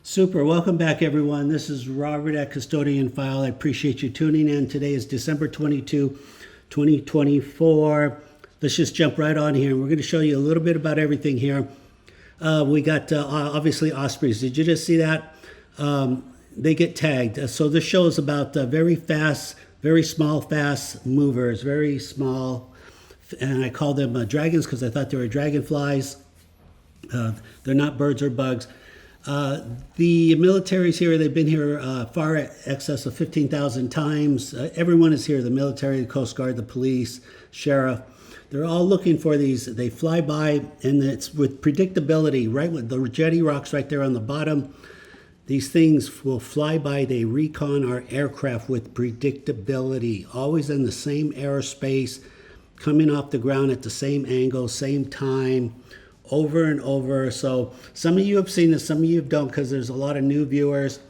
Super. Welcome back, everyone. This is Robert at Custodian File. I appreciate you tuning in. Today is December 22, 2024. Let's just jump right on here. We're going to show you a little bit about everything here. We got, obviously, Ospreys. Did you just see that? They get tagged. So this show is about very fast, very small, fast movers, very small. And I call them dragons because I thought they were dragonflies. They're not birds or bugs. The military's here. They've been here far excess of 15,000 times. Everyone is here. The military, the Coast Guard, the police, sheriff. They're all looking for these. They fly by, and it's with predictability, right? With the jetty rocks right there on the bottom. These things will fly by. They recon our aircraft with predictability. Always in the same airspace, coming off the ground at the same angle, same time, over and over. So some of you have seen this, some of you don't, because there's a lot of new viewers.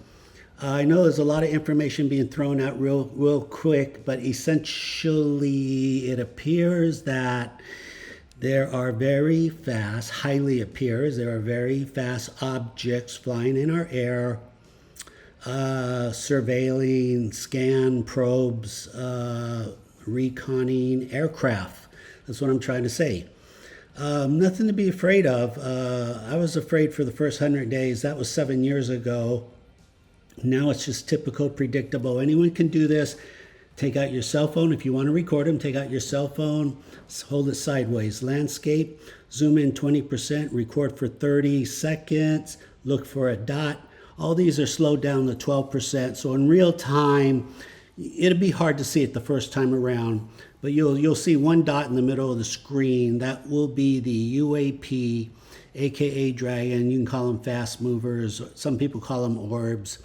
I know there's a lot of information being thrown out real quick, but essentially it appears that there are very fast, highly appears, there are very fast objects flying in our air, surveilling, scan, probes, reconning aircraft. That's what I'm trying to say. Nothing to be afraid of. I was afraid for the first 100 days. That was 7 years ago. Now it's just typical, predictable. Anyone can do this. Take out your cell phone. If you want to record them, take out your cell phone, hold it sideways. Landscape, zoom in 20%, record for 30 seconds, look for a dot. All these are slowed down to 12%. So in real time, it'll be hard to see it the first time around. But you'll see one dot in the middle of the screen. That will be the UAP, aka dragon. You can call them fast movers. Some people call them orbs.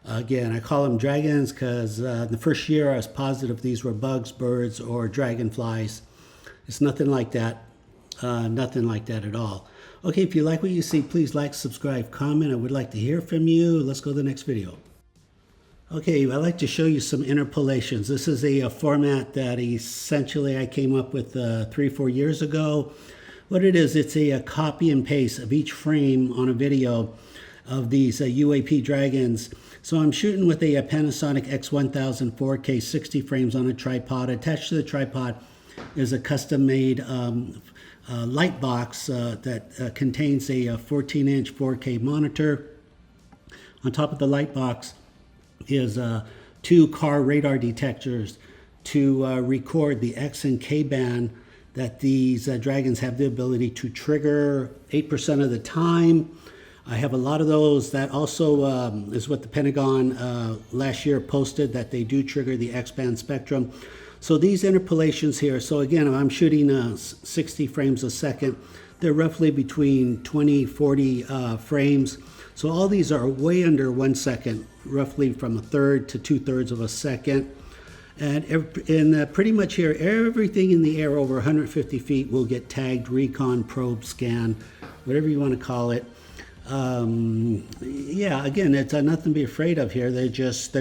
Again, I call them dragons because the first year I was positive these were bugs, birds, or dragonflies. It's nothing like that. Nothing like that at all. Okay, if you like what you see, please like, subscribe, comment. I would like to hear from you. Let's go to the next video. Okay, I'd like to show you some interpolations. This is a format that essentially I came up with 3 or 4 years ago. What it is, it's a copy and paste of each frame on a video of these UAP dragons. So I'm shooting with a Panasonic X1000 4K 60 frames on a tripod. Attached to the tripod is a custom-made light box that contains a 14-inch 4K monitor. On top of the light box is 2 car radar detectors to record the X and K band that these dragons have the ability to trigger 8% of the time. I have a lot of those. That also is what the Pentagon last year posted, that they do trigger the X-band spectrum. So these interpolations here, so again, I'm shooting 60 frames a second. They're roughly between 20, 40 frames. So all these are way under 1 second, roughly from 1/3 to 2/3 of a second. And pretty much here, everything in the air over 150 feet will get tagged, recon, probe, scan, whatever you want to call it. Yeah, again, it's nothing to be afraid of here. They're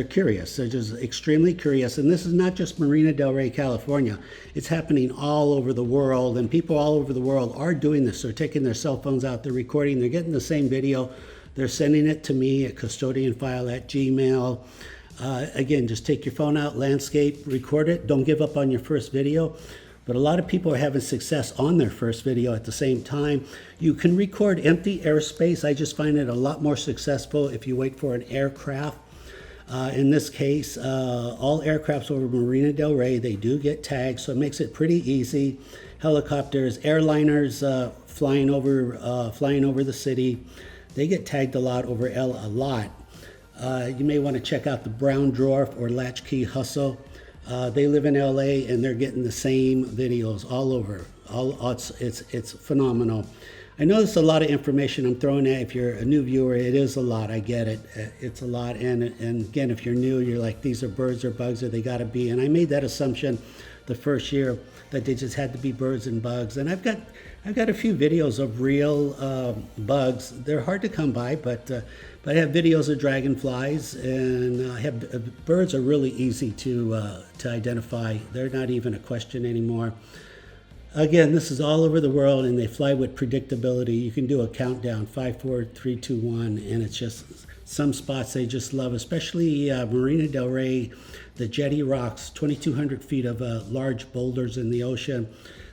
curious. They're just extremely curious. And this is not just Marina del Rey, California. It's happening all over the world, and people all over the world are doing this. They're taking their cell phones out, they're recording, they're getting the same video. They're sending it to me at custodianfile@gmail. Again, just take your phone out, landscape, record it. Don't give up on your first video. But a lot of people are having success on their first video at the same time. You can record empty airspace. I just find it a lot more successful if you wait for an aircraft. In this case, all aircrafts over Marina del Rey, they do get tagged, so it makes it pretty easy. Helicopters, airliners flying over the city, they get tagged a lot over a lot. You may want to check out the Brown Dwarf or Latchkey Hustle. They live in LA and they're getting the same videos all over. It's phenomenal. I know there's a lot of information I'm throwing at. If you're a new viewer, it is a lot. I get it. It's a lot. And again, if you're new, you're like, these are birds or bugs, or they got to be. And I made that assumption the first year that they just had to be birds and bugs. And I've got a few videos of real bugs. They're hard to come by, but I have videos of dragonflies, and I have birds are really easy to identify. They're not even a question anymore. Again, this is all over the world, and they fly with predictability. You can do a countdown, 5, 4, 3, 2, 1, and it's just some spots they just love, especially Marina Del Rey, the Jetty Rocks, 2,200 feet of large boulders in the ocean.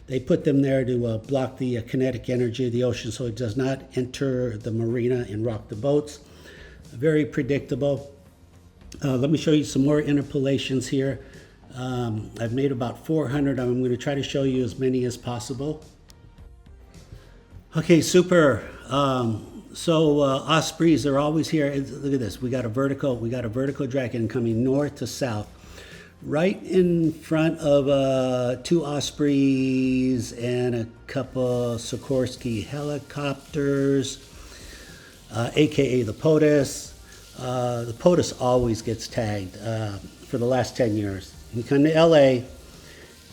They put them there to block the kinetic energy of the ocean so it does not enter the marina and rock the boats. Very predictable. Let me show you some more interpolations here. I've made about 400. I'm going to try to show you as many as possible. Okay, super. Ospreys are always here. Look at this. We got a vertical dragon coming north to south, right in front of 2 Ospreys and a couple Sikorsky helicopters, aka the POTUS. The POTUS always gets tagged for the last 10 years. You come to LA,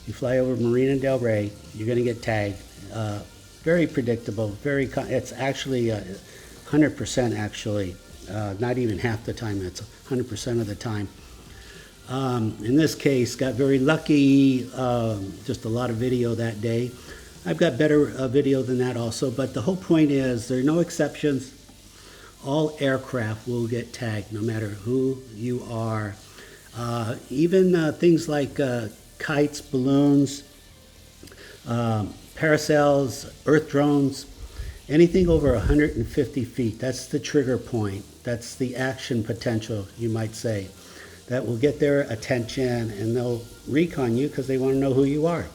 you fly over Marina Del Rey, you're going to get tagged. Very predictable. It's actually 100% actually. Not even half the time. It's 100% of the time. In this case, got very lucky. Just a lot of video that day. I've got better video than that also. But the whole point is there are no exceptions. All aircraft will get tagged, no matter who you are. Even things like kites, balloons, parasails, earth drones, anything over 150 feet. That's the trigger point. That's the action potential, you might say. That will get their attention, and they'll recon you because they want to know who you are.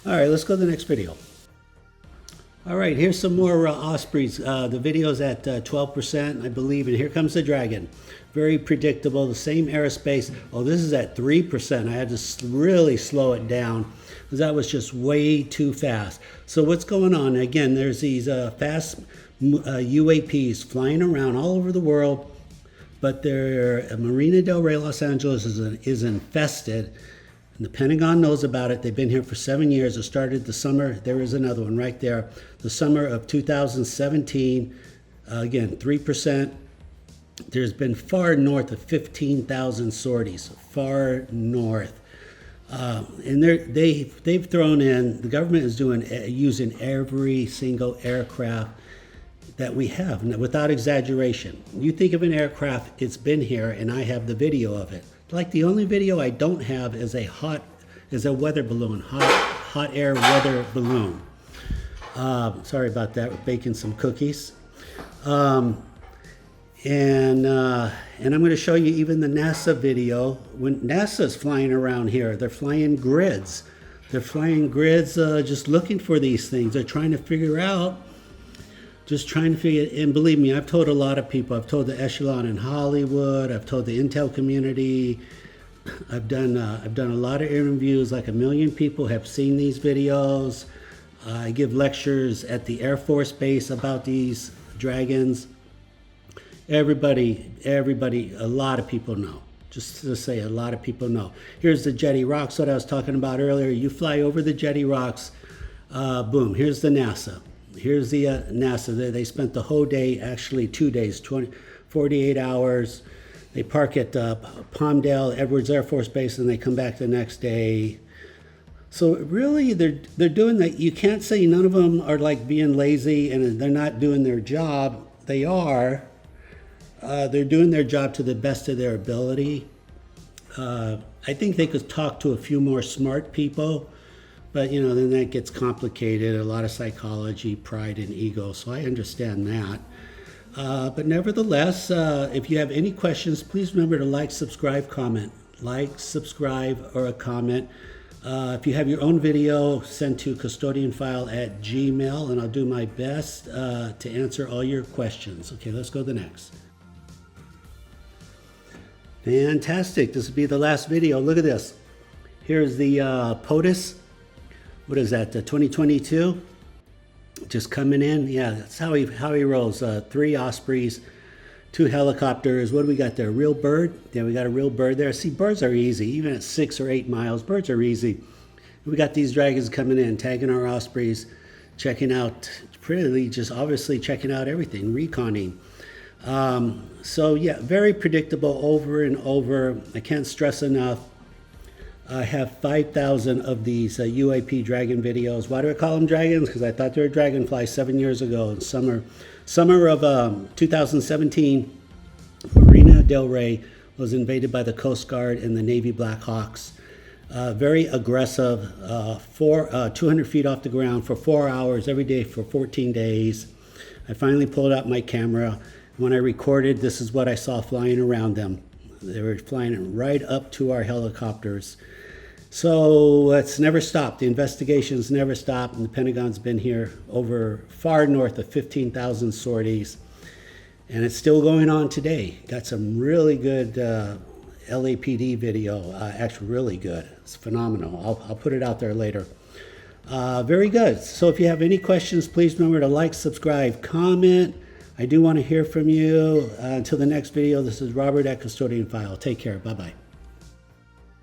All right, let's go to the next video. All right, here's some more Ospreys. The video's at 12%, I believe, and here comes the Dragon. Very predictable, the same airspace. Oh, this is at 3%. I had to really slow it down because that was just way too fast. So what's going on? Again, there's these fast UAPs flying around all over the world, but Marina Del Rey, Los Angeles is infested. And the Pentagon knows about it. They've been here for 7 years. It started the summer. There is another one right there. The summer of 2017. Again, 3%. There's been far north of 15,000 sorties. Far north. And they've thrown in, the government is using every single aircraft that we have, without exaggeration. You think of an aircraft, it's been here, and I have the video of it. Like the only video I don't have is a weather balloon, hot air weather balloon. Sorry about that. We're baking some cookies, and I'm going to show you even the NASA video. When NASA's flying around here, they're flying grids. They're flying grids, just looking for these things. They're trying to figure out. And believe me, I've told a lot of people. I've told the echelon in Hollywood. I've told the intel community. I've done a lot of interviews. Like 1 million people have seen these videos. I give lectures at the Air Force Base about these dragons. Everybody, a lot of people know. Just to say, a lot of people know. Here's the Jetty Rocks, what I was talking about earlier. You fly over the Jetty Rocks, boom, here's the NASA. Here's the NASA. They spent the whole day, actually 2 days, 48 hours. They park at Palmdale, Edwards Air Force Base, and they come back the next day. So really, they're doing that. You can't say none of them are like being lazy and they're not doing their job. They are. They're doing their job to the best of their ability. I think they could talk to a few more smart people. But, then that gets complicated, a lot of psychology, pride, and ego, so I understand that. But nevertheless, if you have any questions, please remember to like, subscribe, comment. Like, subscribe, or a comment. If you have your own video, send to custodianfile@gmail, and I'll do my best to answer all your questions. Okay, let's go to the next. Fantastic, this will be the last video. Look at this. Here's the POTUS. What is that, 2022? Just coming in. Yeah, that's how he rolls. 3 Ospreys, 2 helicopters. What do we got there? Real bird? Yeah, we got a real bird there. See, birds are easy. Even at 6 or 8 miles, birds are easy. We got these dragons coming in, tagging our Ospreys, checking out, pretty just obviously checking out everything, reconning. So yeah, very predictable over and over. I can't stress enough. I have 5,000 of these UAP dragon videos. Why do I call them dragons? Because I thought they were dragonflies 7 years ago in summer of 2017. Marina Del Rey was invaded by the Coast Guard and the Navy Black Hawks. Very aggressive, 200 feet off the ground for 4 hours every day for 14 days. I finally pulled out my camera. When I recorded, this is what I saw flying around them. They were flying right up to our helicopters. So it's never stopped. The investigations never stopped, and the Pentagon's been here over far north of 15,000 sorties. And it's still going on today. Got some really good LAPD video, actually really good. It's phenomenal. I'll put it out there later. Very good. So if you have any questions, please remember to like, subscribe, comment. I do want to hear from you. Until the next video, this is Robert at Custodian File. Take care. Bye-bye.